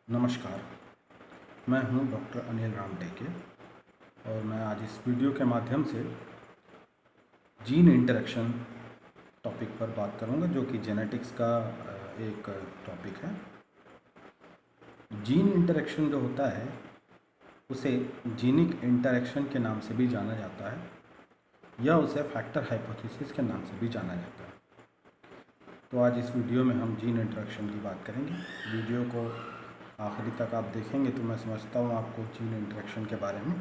नमस्कार, मैं हूं डॉक्टर अनिल राम टेके और मैं आज इस वीडियो के माध्यम से जीन इंटरेक्शन टॉपिक पर बात करूंगा, जो कि जेनेटिक्स का एक टॉपिक है। जीन इंटरेक्शन जो होता है उसे जीनिक इंटरेक्शन के नाम से भी जाना जाता है या उसे फैक्टर हाइपोथेसिस के नाम से भी जाना जाता है। तो आज इस वीडियो में हम जीन इंटरेक्शन की बात करेंगे। वीडियो को आखिरी तक आप देखेंगे तो मैं समझता हूँ आपको जीन इंटरेक्शन के बारे में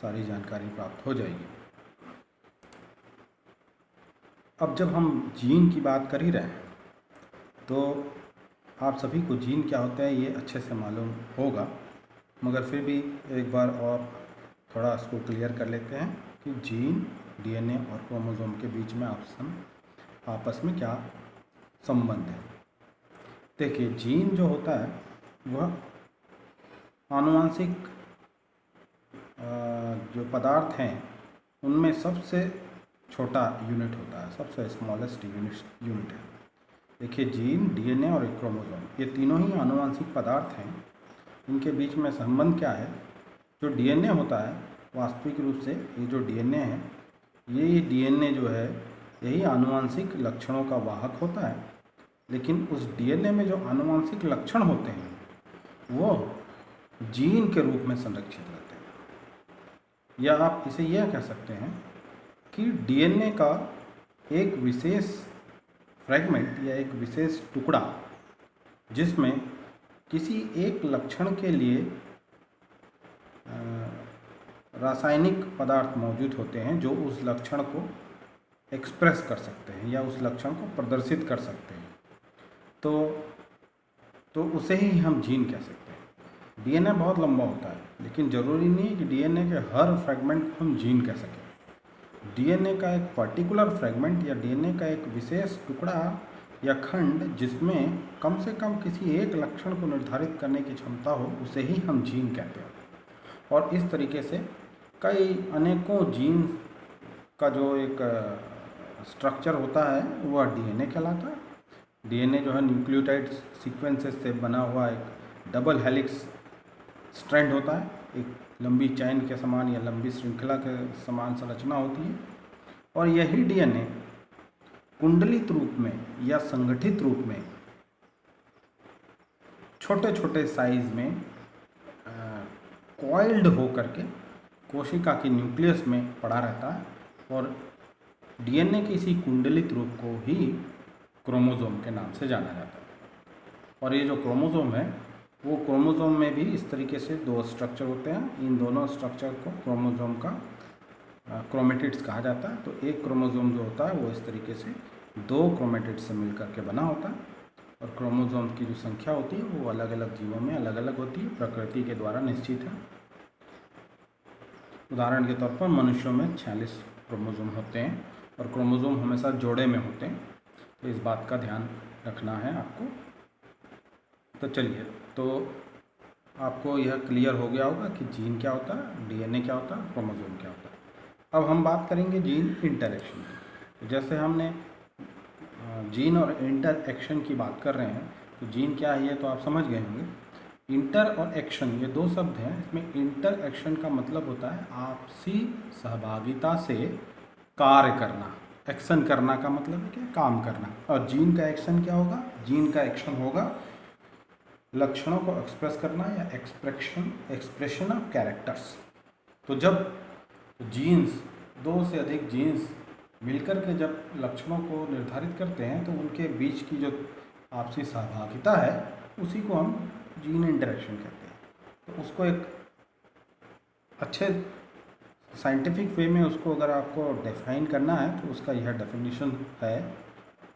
सारी जानकारी प्राप्त हो जाएगी। अब जब हम जीन की बात कर ही रहे हैं तो आप सभी को जीन क्या होता है ये अच्छे से मालूम होगा, मगर फिर भी एक बार और थोड़ा इसको क्लियर कर लेते हैं कि जीन, डीएनए और क्रोमोसोम के बीच में आपस में क्या संबंध है। देखिए, जीन जो होता है वह आनुवंशिक जो पदार्थ हैं उनमें सबसे छोटा यूनिट होता है, सबसे स्मॉलेस्ट यूनिट है। देखिए, जीन, डीएनए और क्रोमोसोम ये तीनों ही आनुवंशिक पदार्थ हैं। इनके बीच में संबंध क्या है? जो डीएनए होता है, वास्तविक रूप से ये जो डीएनए है, ये डीएनए जो है यही आनुवंशिक लक्षणों का वाहक होता है। लेकिन उस डीएनए में जो आनुवंशिक लक्षण होते हैं वो जीन के रूप में संरक्षित रहते हैं, या आप इसे यह कह सकते हैं कि डीएनए का एक विशेष फ्रैगमेंट या एक विशेष टुकड़ा जिसमें किसी एक लक्षण के लिए रासायनिक पदार्थ मौजूद होते हैं जो उस लक्षण को एक्सप्रेस कर सकते हैं या उस लक्षण को प्रदर्शित कर सकते हैं, तो उसे ही हम जीन कह सकते हैं। डीएनए बहुत लंबा होता है, लेकिन ज़रूरी नहीं है कि डीएनए के हर फ्रैगमेंट को हम जीन कह सकें। डीएनए का एक पर्टिकुलर फ्रैगमेंट या डीएनए का एक विशेष टुकड़ा या खंड जिसमें कम से कम किसी एक लक्षण को निर्धारित करने की क्षमता हो, उसे ही हम जीन कहते हैं। और इस तरीके से कई अनेकों जीन का जो एक स्ट्रक्चर होता है वह डीएनए कहलाता है। डीएनए जो है न्यूक्लियोटाइड सीक्वेंसेस से बना हुआ एक डबल हेलिक्स स्ट्रैंड होता है, एक लंबी चैन के समान या लंबी श्रृंखला के समान संरचना होती है। और यही डीएनए कुंडलित रूप में या संगठित रूप में छोटे छोटे साइज में कॉइल्ड होकर के कोशिका के न्यूक्लियस में पड़ा रहता है, और डीएनए के इसी कुंडलित रूप को ही क्रोमोसोम के नाम से जाना जाता है। और ये जो क्रोमोसोम है वो क्रोमोसोम में भी इस तरीके से दो स्ट्रक्चर होते हैं। इन दोनों स्ट्रक्चर को क्रोमोसोम का क्रोमेटिड्स कहा जाता है। तो एक क्रोमोसोम जो होता है वो इस तरीके से दो क्रोमेटिड्स से मिलकर के बना होता है, और क्रोमोसोम की जो संख्या होती है वो अलग अलग जीवों में अलग अलग होती है, प्रकृति के द्वारा निश्चित है। उदाहरण के तौर पर मनुष्यों में 46 क्रोमोसोम होते हैं, और क्रोमोसोम हमेशा जोड़े में होते हैं, तो इस बात का ध्यान रखना है आपको। तो चलिए, तो आपको यह क्लियर हो गया होगा कि जीन क्या होता है, डीएनए क्या होता है, क्रोमोसोम क्या होता है। अब हम बात करेंगे जीन इंटरेक्शन की। तो जैसे हमने जीन और इंटरएक्शन की बात कर रहे हैं, तो जीन क्या है ये तो आप समझ गए होंगे। इंटर और एक्शन ये दो शब्द हैं। इसमें इंटर एक्शन का मतलब होता है आपसी सहभागिता से कार्य करना। एक्शन करना का मतलब है क्या? काम करना। और जीन का एक्शन क्या होगा? जीन का एक्शन होगा लक्षणों को एक्सप्रेस करना या एक्सप्रेशन ऑफ कैरेक्टर्स। तो जब जीन्स, दो से अधिक जीन्स मिलकर के जब लक्षणों को निर्धारित करते हैं तो उनके बीच की जो आपसी सहभागिता है उसी को हम जीन इंटरेक्शन कहते हैं। तो उसको एक अच्छे साइंटिफिक वे में उसको अगर आपको डिफाइन करना है तो उसका यह डेफिनेशन है: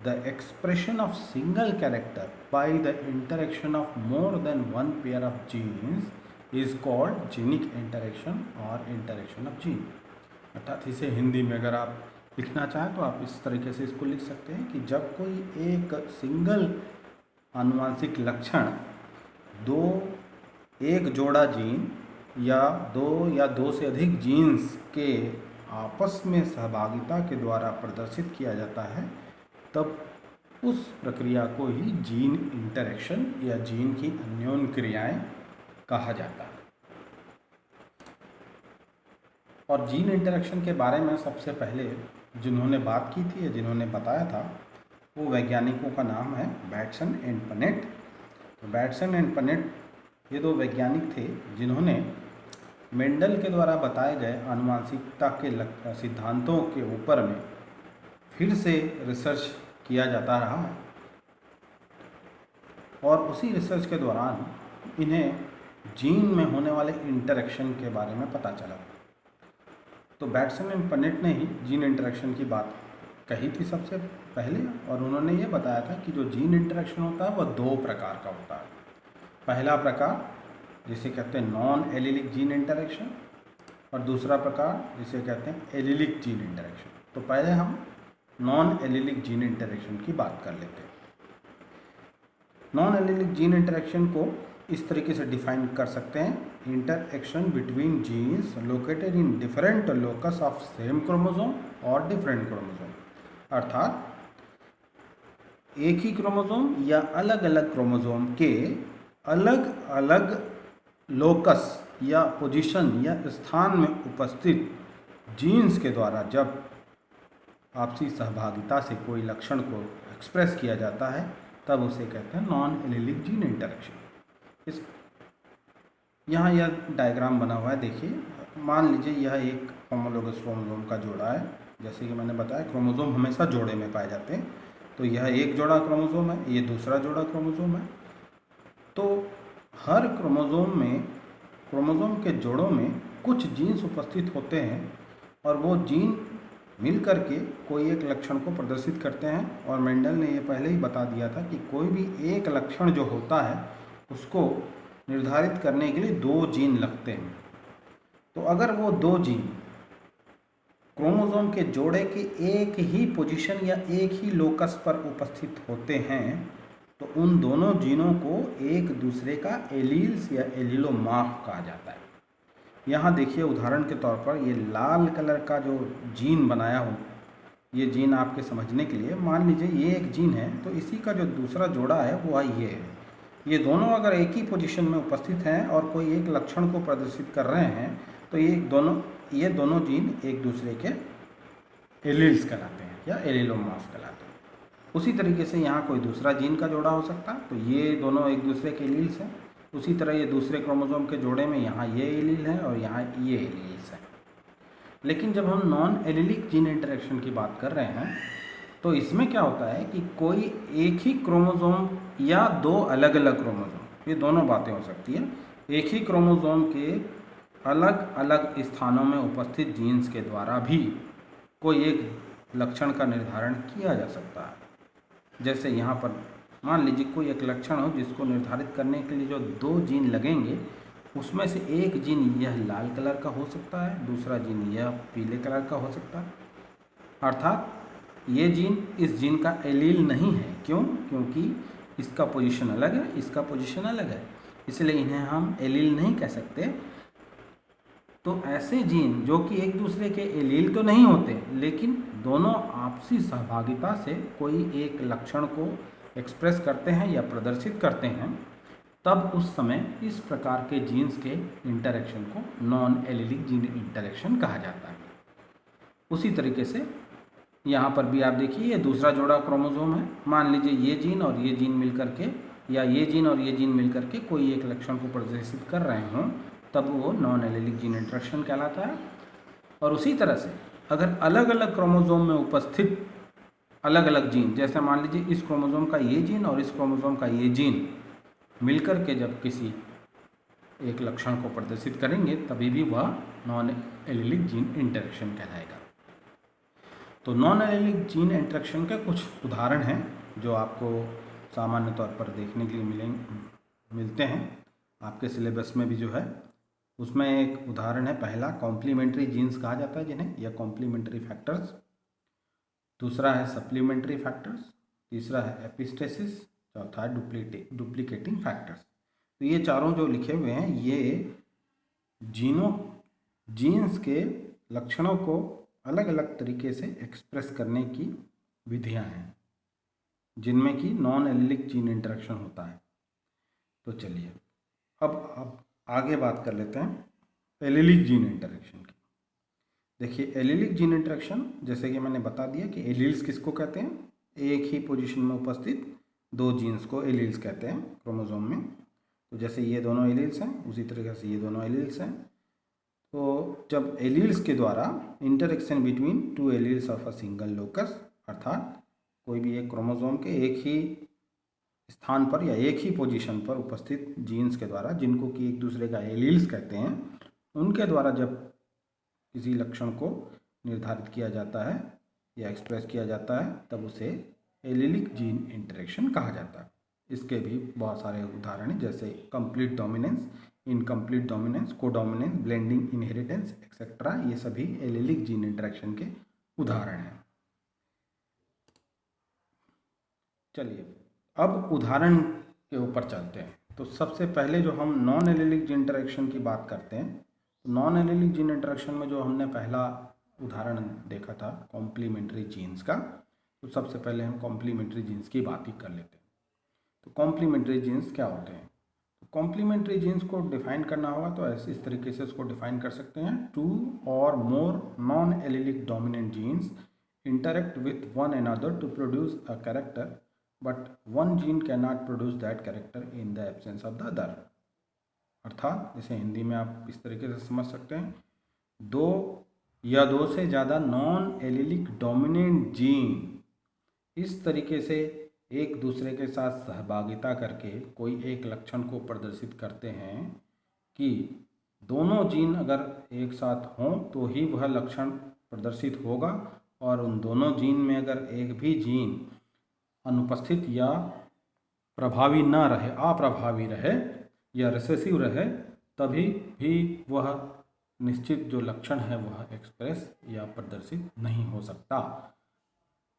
the expression of single character by the interaction of more than one pair of genes is called genic interaction और इंटरेक्शन ऑफ जीन। अर्थात इसे हिंदी में अगर आप लिखना चाहें तो आप इस तरीके से इसको लिख सकते हैं कि जब कोई एक सिंगल आनुवंशिक लक्षण एक जोड़ा जीन या दो से अधिक जीन्स के आपस में सहभागिता के द्वारा प्रदर्शित किया जाता है, तब उस प्रक्रिया को ही जीन इंटरेक्शन या जीन की अन्योन क्रियाएं कहा जाता है। और जीन इंटरेक्शन के बारे में सबसे पहले जिन्होंने बात की थी या जिन्होंने बताया था वो वैज्ञानिकों का नाम है बैटसन एंड पनेट। तो बैटसन एंड पनेट ये दो वैज्ञानिक थे जिन्होंने मेंडल के द्वारा बताए गए आनुवंशिकता के सिद्धांतों के ऊपर में फिर से रिसर्च किया जाता रहा और उसी रिसर्च के दौरान इन्हें जीन में होने वाले इंटरेक्शन के बारे में पता चला। तो बैटसन एंड पनेट ने ही जीन इंटरेक्शन की बात कही थी सबसे पहले, और उन्होंने ये बताया था कि जो जीन इंटरेक्शन होता है वह दो प्रकार का होता है। पहला प्रकार जिसे कहते हैं नॉन एलिलिक जीन इंटरेक्शन और दूसरा प्रकार जिसे कहते हैं एलिलिक जीन इंटरेक्शन। तो पहले हम नॉन एलिलिक जीन इंटरेक्शन की बात कर लेते हैं। नॉन एलिलिक जीन इंटरेक्शन को इस तरीके से डिफाइन कर सकते हैं, interaction between genes located in different locus of same chromosome और डिफरेंट क्रोमोसोम। अर्थात एक ही क्रोमोसोम या अलग अलग क्रोमोसोम के अलग अलग लोकस या पोजीशन या स्थान में उपस्थित जीन्स के द्वारा जब आपसी सहभागिता से कोई लक्षण को एक्सप्रेस किया जाता है तब उसे कहते हैं नॉन एलिलिक जीन इंटरेक्शन। इस यहाँ यह डायग्राम बना हुआ है, देखिए। मान लीजिए यह एक होमोलोगस क्रोमोसोम का जोड़ा है। जैसे कि मैंने बताया क्रोमोसोम हमेशा जोड़े में पाए जाते हैं, तो यह एक जोड़ा क्रोमोसोम है, ये दूसरा जोड़ा क्रोमोसोम है। तो हर क्रोमोसोम के जोड़ों में कुछ जीन्स उपस्थित होते हैं और वो जीन मिल करके कोई एक लक्षण को प्रदर्शित करते हैं। और मेंडल ने ये पहले ही बता दिया था कि कोई भी एक लक्षण जो होता है उसको निर्धारित करने के लिए दो जीन लगते हैं। तो अगर वो दो जीन क्रोमोसोम के जोड़े के एक ही पोजीशन या एक ही लोकस पर उपस्थित होते हैं तो उन दोनों जीनों को एक दूसरे का एलील्स या एलिलोमार्फ कहा जाता है। यहाँ देखिए उदाहरण के तौर पर ये लाल कलर का जो जीन बनाया हो, ये जीन आपके समझने के लिए मान लीजिए ये एक जीन है, तो इसी का जो दूसरा जोड़ा है वो ये है। ये दोनों अगर एक ही पोजीशन में उपस्थित हैं और कोई एक लक्षण को प्रदर्शित कर रहे हैं तो ये दोनों जीन एक दूसरे के एलील्स कहलाते हैं या एलिलोमार्फ कहलाते हैं। उसी तरीके से यहाँ कोई दूसरा जीन का जोड़ा हो सकता है, तो ये दोनों एक दूसरे के एलील्स हैं। उसी तरह ये दूसरे क्रोमोसोम के जोड़े में यहाँ ये एलील है और यहाँ ये एलील्स है। लेकिन जब हम नॉन एलिलिक जीन इंटरेक्शन की बात कर रहे हैं तो इसमें क्या होता है कि कोई एक ही क्रोमोसोम या दो अलग अलग क्रोमोसोम, ये दोनों बातें हो सकती है। एक ही क्रोमोसोम के अलग अलग स्थानों में उपस्थित जीन्स के द्वारा भी कोई एक लक्षण का निर्धारण किया जा सकता है। जैसे यहाँ पर मान लीजिए कोई एक लक्षण हो जिसको निर्धारित करने के लिए जो दो जीन लगेंगे उसमें से एक जीन यह लाल कलर का हो सकता है, दूसरा जीन यह पीले कलर का हो सकता है। अर्थात ये जीन इस जीन का एलील नहीं है। क्यों? क्योंकि इसका पोजीशन अलग है, इसका पोजीशन अलग है, इसलिए इन्हें हम एलील नहीं कह सकते। तो ऐसे जीन जो कि एक दूसरे के एलील तो नहीं होते लेकिन दोनों आपसी सहभागिता से कोई एक लक्षण को एक्सप्रेस करते हैं या प्रदर्शित करते हैं, तब उस समय इस प्रकार के जीन्स के इंटरेक्शन को नॉन एलिलिक जीन इंटरेक्शन कहा जाता है। उसी तरीके से यहाँ पर भी आप देखिए ये दूसरा जोड़ा क्रोमोसोम है। मान लीजिए ये जीन और ये जीन मिल करके या ये जीन और ये जीन मिल करके कोई एक लक्षण को प्रदर्शित कर रहे हों, तब वो नॉन एलिलिक जीन इंटरेक्शन कहलाता है। और उसी तरह से अगर अलग अलग क्रोमोसोम में उपस्थित अलग अलग जीन, जैसे मान लीजिए इस क्रोमोसोम का ये जीन और इस क्रोमोसोम का ये जीन मिलकर के जब किसी एक लक्षण को प्रदर्शित करेंगे तभी भी वह नॉन एलिलिक जीन इंटरेक्शन कहलाएगा। तो नॉन एलिलिक जीन इंटरेक्शन के कुछ उदाहरण हैं जो आपको सामान्य तौर पर देखने के लिए मिलते हैं आपके सिलेबस में भी जो है। उसमें एक उदाहरण है, पहला कॉम्प्लीमेंट्री जीन्स कहा जाता है जिन्हें, या कॉम्प्लीमेंट्री फैक्टर्स। दूसरा है सप्लीमेंट्री फैक्टर्स, तीसरा है एपिस्टेसिस, चौथा है डुप्लीकेटिंग फैक्टर्स। तो ये चारों जो लिखे हुए हैं ये जीन्स के लक्षणों को अलग अलग तरीके से एक्सप्रेस करने की विधियां हैं। जिनमें कि नॉन एलिलिक जीन इंटरेक्शन होता है। तो चलिए अब आगे बात कर लेते हैं एलिलिक जीन इंटरेक्शन की। देखिए एलिलिक जीन इंटरेक्शन, जैसे कि मैंने बता दिया कि एलील्स किसको कहते हैं, एक ही पोजीशन में उपस्थित दो जीन्स को एलील्स कहते हैं क्रोमोसोम में। तो जैसे ये दोनों एलील्स हैं, उसी तरीके से ये दोनों एलील्स हैं। तो जब एलील्स के द्वारा interaction between two alleles of a single locus, अर्थात कोई भी एक क्रोमोसोम के एक ही स्थान पर या एक ही पोजीशन पर उपस्थित जीन्स के द्वारा, जिनको कि एक दूसरे का एलील्स कहते हैं, उनके द्वारा जब किसी लक्षण को निर्धारित किया जाता है या एक्सप्रेस किया जाता है, तब उसे एलिलिक जीन इंटरेक्शन कहा जाता है। इसके भी बहुत सारे उदाहरण हैं, जैसे complete dominance, incomplete dominance, codominance, blending, inheritance etcetera. ये सभी एलिलिक जीन इंटरेक्शन के उदाहरण हैं। चलिए अब उदाहरण के ऊपर चलते हैं। तो सबसे पहले जो हम नॉन एलिलिक जीन इंटरेक्शन की बात करते हैं, तो नॉन एलिलिक जीन इंटरेक्शन में जो हमने पहला उदाहरण देखा था कॉम्प्लीमेंट्री जीन्स का, तो सबसे पहले हम कॉम्प्लीमेंट्री जीन्स की बात ही कर लेते हैं। तो कॉम्प्लीमेंट्री जीन्स क्या होते हैं? तो कॉम्प्लीमेंट्री जीन्स को डिफाइन करना होगा तो ऐसे इस तरीके से उसको डिफाइन कर सकते हैं, 2 or more non allelic dominant genes interact with one another to produce a character, but one gene cannot produce that character in the absence of the other। अर्थात इसे हिंदी में आप इस तरीके से समझ सकते हैं, दो या दो से ज़्यादा नॉन एलिलिक डोमिनेंट जीन इस तरीके से एक दूसरे के साथ सहभागिता करके कोई एक लक्षण को प्रदर्शित करते हैं कि दोनों जीन अगर एक साथ हों तो ही वह लक्षण प्रदर्शित होगा, और उन दोनों जीन में अगर एक भी जीन अनुपस्थित या प्रभावी न रहे, अप्रभावी रहे या रिसेसिव रहे, तभी भी वह निश्चित जो लक्षण है वह एक्सप्रेस या प्रदर्शित नहीं हो सकता।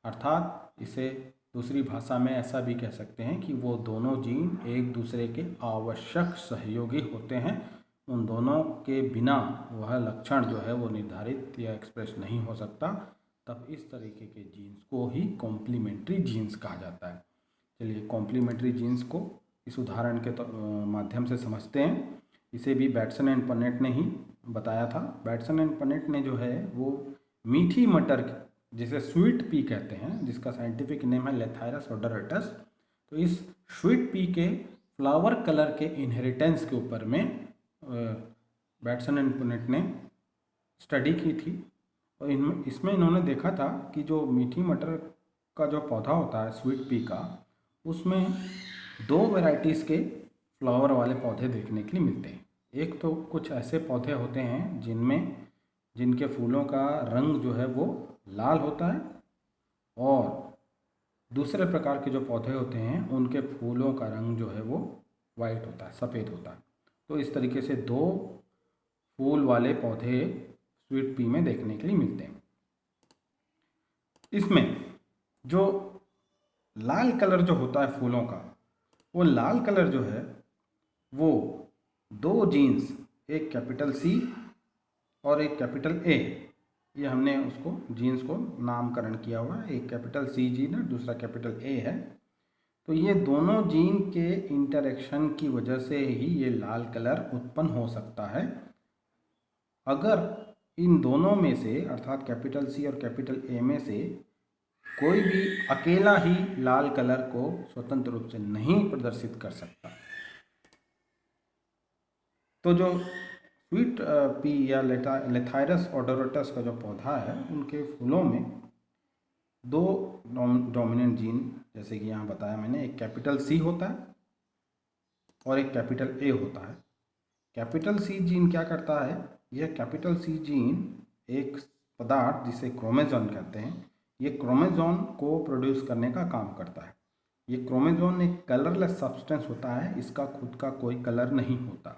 अर्थात इसे दूसरी भाषा में ऐसा भी कह सकते हैं कि वो दोनों जीन एक दूसरे के आवश्यक सहयोगी होते हैं, उन दोनों के बिना वह लक्षण जो है वो निर्धारित या एक्सप्रेस नहीं हो सकता। तब इस तरीके के जीन्स को ही कॉम्प्लीमेंट्री जीन्स कहा जाता है। चलिए कॉम्प्लीमेंट्री जीन्स को इस उदाहरण के माध्यम से समझते हैं। इसे भी बैटसन एंड पनेट ने ही बताया था। बैटसन एंड पनेट ने जो है वो मीठी मटर, जिसे स्वीट पी कहते हैं, जिसका साइंटिफिक नेम है लेथायरस ओडोरटस, तो इस स्वीट पी के फ्लावर कलर के इनहेरिटेंस के ऊपर में बैटसन एंड पनेट ने स्टडी की थी। और इसमें इन्होंने देखा था कि जो मीठी मटर का जो पौधा होता है स्वीट पी का, उसमें 2 वैरायटीज़ के फ्लावर वाले पौधे देखने के लिए मिलते हैं। एक तो कुछ ऐसे पौधे होते हैं जिनके फूलों का रंग जो है वो लाल होता है, और दूसरे प्रकार के जो पौधे होते हैं उनके फूलों का रंग जो है वो वाइट होता है, सफ़ेद होता है। तो इस तरीके से 2 फूल वाले पौधे स्वीट पी में देखने के लिए मिलते हैं। इसमें जो लाल कलर जो होता है फूलों का, वो लाल कलर जो है वो 2 जीन्स, एक कैपिटल C और एक कैपिटल A, ये हमने उसको जीन्स को नामकरण किया हुआ है। एक कैपिटल C जीन है, दूसरा कैपिटल A है। तो ये दोनों जीन के इंटरेक्शन की वजह से ही ये लाल कलर उत्पन्न हो सकता है। अगर इन दोनों में से, अर्थात कैपिटल C और कैपिटल A में से कोई भी अकेला ही लाल कलर को स्वतंत्र रूप से नहीं प्रदर्शित कर सकता, तो जो स्वीट पी या लेथायरस ओडोरटस का जो पौधा है, उनके फूलों में 2 डोमिनेंट जीन, जैसे कि यहाँ बताया मैंने, एक कैपिटल C होता है और एक कैपिटल A होता है। कैपिटल C जीन क्या करता है? यह कैपिटल C जीन एक पदार्थ जिसे क्रोमोसोम कहते हैं, ये क्रोमोसोम को प्रोड्यूस करने का काम करता है। ये क्रोमोसोम एक कलरलेस सब्सटेंस होता है, इसका खुद का कोई कलर नहीं होता।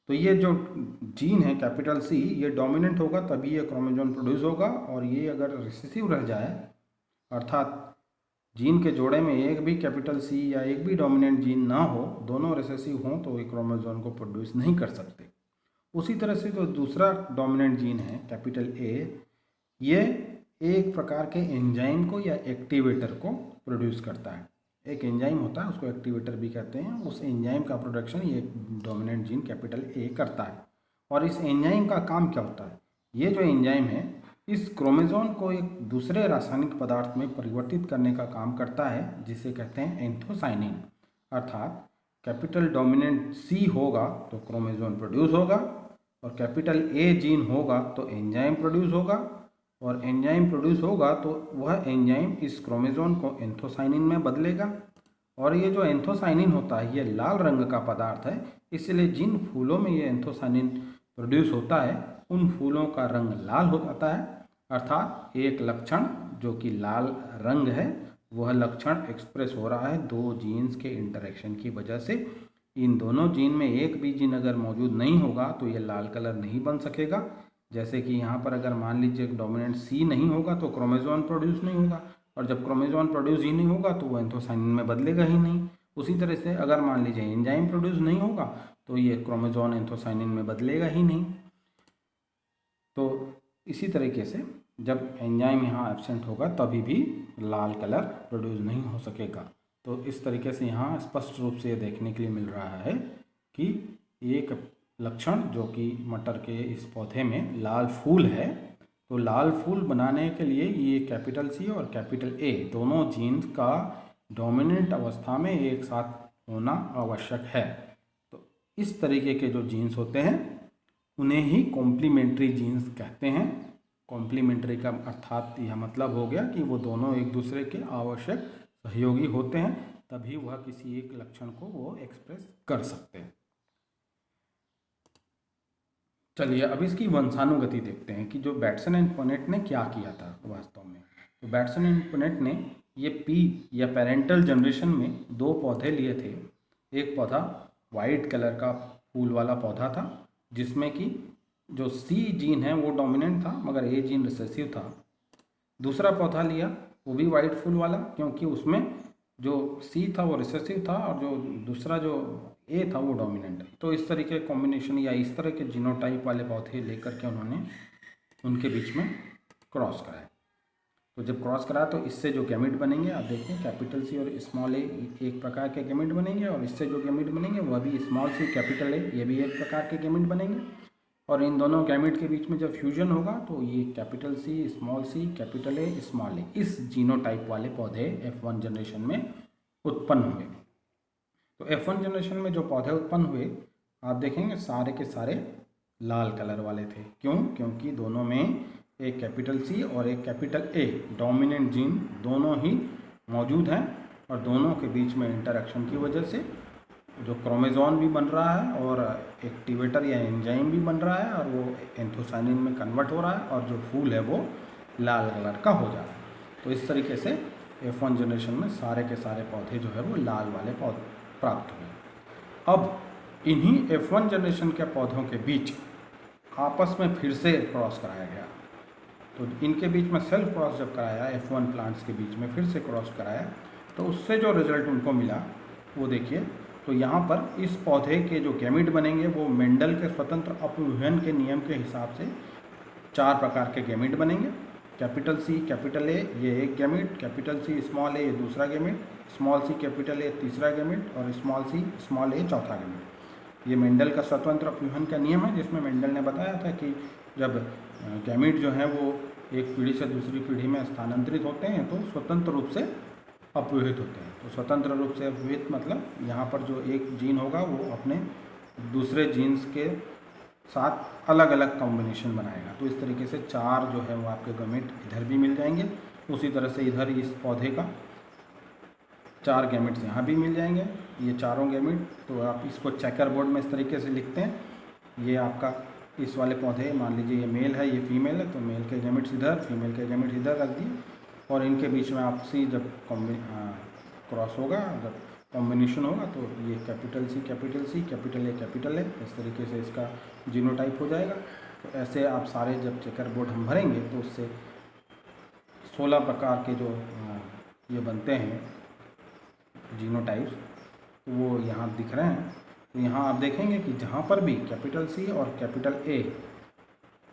तो ये जो जीन है कैपिटल C, ये डोमिनेंट होगा तभी ये क्रोमोसोम प्रोड्यूस होगा, और ये अगर रिसेसिव रह जाए, अर्थात जीन के जोड़े में एक भी कैपिटल C या एक भी डोमिनेंट जीन ना हो, दोनों रिसेसिव हों, तो ये क्रोमोसोम को प्रोड्यूस नहीं कर सकते। उसी तरह से जो दूसरा डोमिनेंट जीन है कैपिटल A, ये एक प्रकार के एंजाइम को या एक्टिवेटर को प्रोड्यूस करता है। एक एंजाइम होता है, उसको एक्टिवेटर भी कहते हैं, उस एंजाइम का प्रोडक्शन ये डोमिनेंट जीन कैपिटल ए करता है। और इस एंजाइम का काम क्या होता है? ये जो एंजाइम है इस क्रोमोसोम को एक दूसरे रासायनिक पदार्थ में परिवर्तित करने का काम करता है, जिसे कहते हैं एंथोसाइनिन। अर्थात कैपिटल डोमिनेंट सी होगा तो क्रोमोसोम प्रोड्यूस होगा, और कैपिटल ए जीन होगा तो एंजाइम प्रोड्यूस होगा, और एंजाइम प्रोड्यूस होगा तो वह एंजाइम इस क्रोमोसोम को एंथोसाइनिन में बदलेगा। और ये जो एंथोसाइनिन होता है ये लाल रंग का पदार्थ है, इसलिए जिन फूलों में ये एंथोसाइनिन प्रोड्यूस होता है उन फूलों का रंग लाल हो जाता है। अर्थात एक लक्षण जो कि लाल रंग है वह लक्षण एक्सप्रेस हो रहा है दो जीन्स के इंटरेक्शन की वजह से। इन दोनों जीन में एक भी जीन अगर मौजूद नहीं होगा तो ये लाल कलर नहीं बन सकेगा। जैसे कि यहाँ पर अगर मान लीजिए डोमिनेंट सी नहीं होगा तो क्रोमोसोम प्रोड्यूस नहीं होगा, और जब क्रोमोसोम प्रोड्यूस ही नहीं होगा तो वो एंथोसाइनिन में बदलेगा ही नहीं। उसी तरह से अगर मान लीजिए एंजाइम प्रोड्यूस नहीं होगा तो ये क्रोमोसोम एंथोसाइनिन में बदलेगा ही नहीं। तो इसी तरीके से जब एंजाइम यहाँ एब्सेंट होगा तभी भी लाल कलर प्रोड्यूस नहीं हो सकेगा। तो इस तरीके से यहाँ स्पष्ट रूप से ये देखने के लिए मिल रहा है कि एक लक्षण जो कि मटर के इस पौधे में लाल फूल है, तो लाल फूल बनाने के लिए ये कैपिटल सी और कैपिटल ए दोनों जीन्स का डोमिनेंट अवस्था में एक साथ होना आवश्यक है। तो इस तरीके के जो जीन्स होते हैं उन्हें ही कॉम्प्लीमेंट्री जीन्स कहते हैं। कॉम्प्लीमेंट्री का अर्थात यह मतलब हो गया कि वो दोनों एक दूसरे के आवश्यक सहयोगी होते हैं, तभी वह किसी एक लक्षण को वो एक्सप्रेस कर सकते हैं। चलिए अब इसकी वंशानुगति देखते हैं कि जो बैटसन एंड पुनेट ने क्या किया था वास्तव में। तो बैटसन एंड पुनेट ने ये पी या पेरेंटल जनरेशन में दो पौधे लिए थे। एक पौधा वाइट कलर का फूल वाला पौधा था जिसमें कि जो सी जीन है वो डोमिनेंट था मगर ए जीन रिसेसिव था। दूसरा पौधा लिया वो भी वाइट फूल वाला, क्योंकि उसमें जो सी था वो रिसेसिव था और जो दूसरा जो ए था वो डोमिनेंट। तो इस तरह के कॉम्बिनेशन या इस तरह के जीनोटाइप वाले पौधे लेकर के उन्होंने उनके बीच में क्रॉस कराया। तो जब क्रॉस कराया तो इससे जो गैमेट बनेंगे आप देखें कैपिटल सी और स्मॉल ए एक प्रकार के गैमेट बनेंगे, और इससे जो गैमेट बनेंगे वह भी स्मॉल सी कैपिटल ए ये भी एक प्रकार के गैमेट बनेंगे। और इन दोनों गैमेट के बीच में जब फ्यूजन होगा तो ये capital C small C capital A small A इस जीनोटाइप वाले पौधे F1 जनरेशन में उत्पन्न हुए। तो F1 जनरेशन में जो पौधे उत्पन्न हुए आप देखेंगे सारे के सारे लाल कलर वाले थे। क्यों? क्योंकि दोनों में एक कैपिटल सी और एक कैपिटल ए डोमिनेंट जीन दोनों ही मौजूद हैं, और दोनों के बीच में इंटरेक्शन की वजह से जो क्रोमोसोम भी बन रहा है और एक्टिवेटर या एंजाइम भी बन रहा है और वो एंथोसाइनिन में कन्वर्ट हो रहा है, और जो फूल है वो लाल कलर का हो जा रहा है। तो इस तरीके से F1 जनरेशन में सारे के सारे पौधे जो है वो लाल वाले पौधे प्राप्त हुए। अब इन्हीं F1 जनरेशन के पौधों के बीच आपस में फिर से क्रॉस कराया गया। तो इनके बीच में सेल्फ क्रॉस जब कराया F1 प्लांट्स के बीच में फिर से क्रॉस कराया तो उससे जो रिजल्ट उनको मिला वो देखिए। तो यहाँ पर इस पौधे के जो गैमेट बनेंगे वो मेंडल के स्वतंत्र अपव्यूहन के नियम के हिसाब से 4 प्रकार के गैमेट बनेंगे। कैपिटल सी कैपिटल ए ये एक gamete, capital C small A ये दूसरा gamete, small C capital A तीसरा गैमेट और स्मॉल सी स्मॉल ए चौथा गैमेट। ये मेंडल का स्वतंत्र अपव्यूहन का नियम है, जिसमें मेंडल ने बताया था कि जब गैमेट जो है वो एक पीढ़ी से दूसरी पीढ़ी में स्थानांतरित होते हैं तो स्वतंत्र रूप से अपव्यूहित होते हैं। तो स्वतंत्र रूप से अपव्यूहित मतलब यहाँ पर जो एक जीन होगा वो अपने दूसरे जीन्स के साथ अलग अलग कॉम्बिनेशन बनाएगा। तो इस तरीके से 4 जो है वो आपके गैमेट इधर भी मिल जाएंगे, उसी तरह से इधर इस पौधे का 4 गैमेट्स यहाँ भी मिल जाएंगे। ये चारों गैमेट तो आप इसको चेकर बोर्ड में इस तरीके से लिखते हैं। ये आपका इस वाले पौधे मान लीजिए ये मेल है ये फीमेल है, तो मेल के गैमेट्स इधर फीमेल के गैमेट्स इधर रख दिए, और इनके बीच में आपसी जब क्रॉस होगा जब कॉम्बिनेशन होगा तो ये कैपिटल सी कैपिटल ए इस तरीके से इसका जीनोटाइप हो जाएगा। तो ऐसे आप सारे जब चेकर बोर्ड हम भरेंगे तो उससे 16 प्रकार के जो ये बनते हैं जीनोटाइप्स तो वो यहाँ दिख रहे हैं। तो यहाँ आप देखेंगे कि जहाँ पर भी कैपिटल सी और कैपिटल ए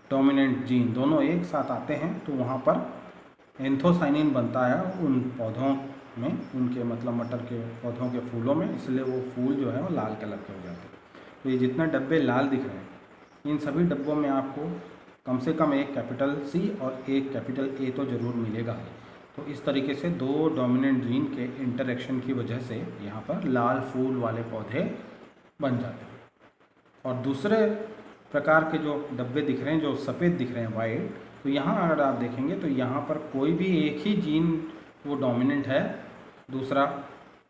डोमिनेंट जीन दोनों एक साथ आते हैं तो वहाँ पर एंथोसाइनिन बनता है उन पौधों में उनके मतलब मटर के पौधों के फूलों में, इसलिए वो फूल जो है वो लाल कलर के हो जाते हैं। तो ये जितने डब्बे लाल दिख रहे हैं इन सभी डब्बों में आपको कम से कम एक कैपिटल सी और एक कैपिटल ए तो ज़रूर मिलेगा। तो इस तरीके से दो डोमिनेंट जीन के इंटरेक्शन की वजह से यहाँ पर लाल फूल वाले पौधे बन जाते हैं। और दूसरे प्रकार के जो डब्बे दिख रहे हैं जो सफ़ेद दिख रहे हैं वाइट, तो यहाँ अगर आप देखेंगे तो यहाँ पर कोई भी एक ही जीन वो डोमिनेंट है, दूसरा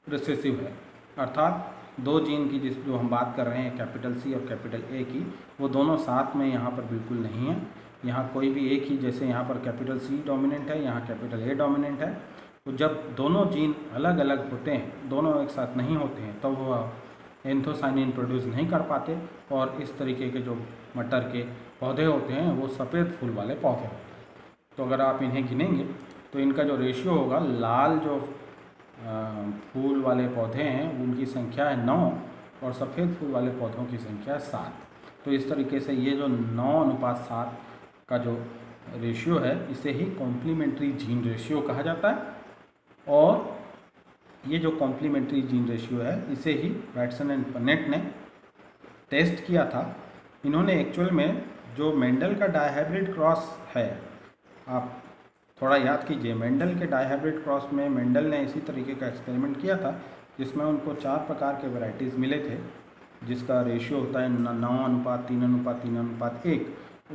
रिसेसिव है। अर्थात दो जीन की जो हम बात कर रहे हैं कैपिटल सी और कैपिटल ए की, वो दोनों साथ में यहाँ पर बिल्कुल नहीं है। यहाँ कोई भी एक ही, जैसे यहाँ पर कैपिटल सी डोमिनेंट है, यहाँ कैपिटल ए डोमिनेंट है। तो जब दोनों जीन अलग अलग होते हैं, दोनों एक साथ नहीं होते हैं, तब तो वह एंथोसाइनिन प्रोड्यूस नहीं कर पाते और इस तरीके के जो मटर के पौधे होते हैं वो सफ़ेद फूल वाले पौधे होते हैं। तो अगर आप इन्हें गिनेंगे तो इनका जो रेशियो होगा, लाल जो फूल वाले पौधे हैं उनकी संख्या है 9 और सफ़ेद फूल वाले पौधों की संख्या है 7। तो इस तरीके से ये जो 9:7 का जो रेशियो है इसे ही कॉम्प्लीमेंट्री जीन रेशियो कहा जाता है। और ये जो कॉम्प्लीमेंट्री जीन रेशियो है इसे ही वैटसन एंड पनेट ने टेस्ट किया था। इन्होंने एक्चुअल में जो मेंडल का डायहाइब्रिड क्रॉस है, आप थोड़ा याद कीजिए, मेंडल के डायहाइब्रिड क्रॉस में मेंडल ने इसी तरीके का एक्सपेरिमेंट किया था जिसमें उनको 4 प्रकार के वैरायटीज़ मिले थे जिसका रेशियो होता है 9:3:3:1।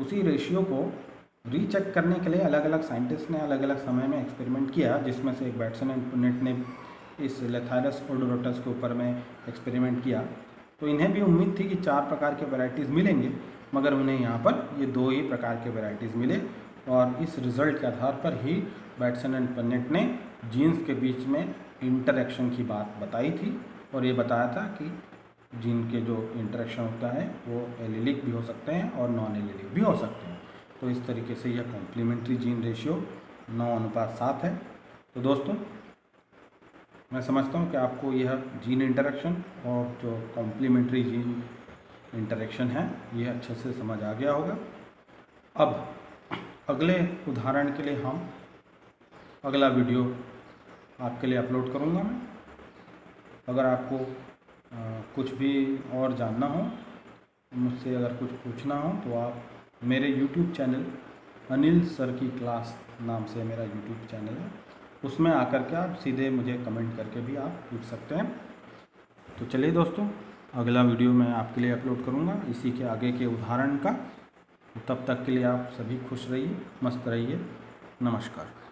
उसी रेशियो को रीचेक करने के लिए अलग अलग साइंटिस्ट ने अलग अलग समय में एक्सपेरिमेंट किया, जिसमें से एक वैटसन एंड पनेट ने इस लेथायरस ओडोरोटस के ऊपर में एक्सपेरिमेंट किया। तो इन्हें भी उम्मीद थी कि 4 प्रकार के वैरायटीज़ मिलेंगे, मगर उन्हें यहाँ पर ये 2 ही प्रकार के वैरायटीज़ मिले। और इस रिज़ल्ट के आधार पर ही वैटसन एंड पनेट ने जीन्स के बीच में इंटरेक्शन की बात बताई थी और ये बताया था कि जीन के जो इंटरेक्शन होता है वो एलिलिक भी हो सकते हैं और नॉन एलिलिक भी हो सकते हैं। तो इस तरीके से यह कॉम्प्लीमेंट्री जीन रेशियो 9:7 है। तो दोस्तों, मैं समझता हूँ कि आपको यह जीन इंटरेक्शन और जो कॉम्प्लीमेंट्री जीन इंटरेक्शन है ये अच्छे से समझ आ गया होगा। अब अगले उदाहरण के लिए हम अगला वीडियो आपके लिए अपलोड करूँगा मैं। अगर आपको कुछ भी और जानना हो, मुझसे अगर कुछ पूछना हो, तो आप मेरे YouTube चैनल अनिल सर की क्लास नाम से मेरा YouTube चैनल है, उसमें आकर के आप सीधे मुझे कमेंट करके भी आप पूछ सकते हैं। तो चलिए दोस्तों, अगला वीडियो मैं आपके लिए अपलोड करूँगा इसी के आगे के उदाहरण का। तब तक के लिए आप सभी खुश रहिए, मस्त रहिए। नमस्कार।